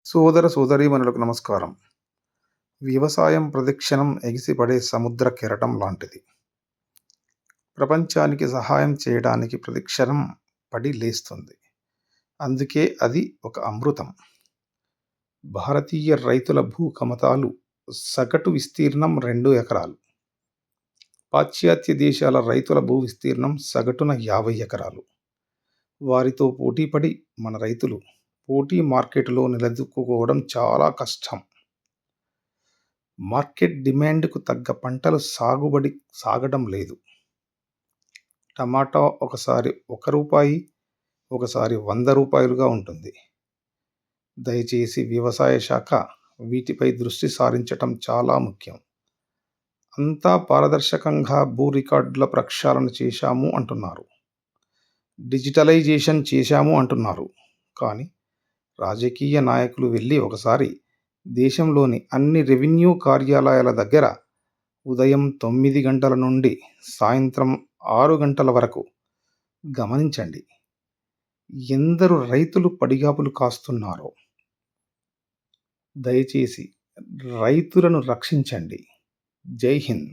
సోదర సోదరీమణులకు నమస్కారం. వ్యవసాయం ప్రతిక్షణం ఎగిసిపడే సముద్ర కెరటం లాంటిది. ప్రపంచానికి సహాయం చేయడానికి ప్రతిక్షణం పడి లేస్తుంది. అందుకే అది ఒక అమృతం. భారతీయ రైతుల భూ కమతాలు సగటు విస్తీర్ణం 2 ఎకరాలు. పాశ్చాత్య దేశాల రైతుల భూ విస్తీర్ణం సగటున 50 ఎకరాలు. వారితో పోటీపడి మన రైతులు పోటీ మార్కెటులో నిలదొక్కుకోవడం చాలా కష్టం. మార్కెట్ డిమాండ్కు తగ్గ పంటలు సాగడం లేదు. టమాటా ఒకసారి ₹1, ఒకసారి ₹100గా ఉంటుంది. దయచేసి వ్యవసాయ శాఖ వీటిపై దృష్టి సారించటం చాలా ముఖ్యం. అంతా పారదర్శకంగా భూ రికార్డుల ప్రక్షాళన చేశాము అంటున్నారు, డిజిటలైజేషన్ చేశాము అంటున్నారు. కానీ రాజకీయ నాయకులు వెళ్ళి ఒకసారి దేశంలోని అన్ని రెవెన్యూ కార్యాలయాల దగ్గర ఉదయం 9 గంటల నుండి సాయంత్రం 6 గంటల వరకు గమనించండి. ఎందరు రైతులు పడిగాపులు కాస్తున్నారో. దయచేసి రైతులను రక్షించండి. జై హింద్.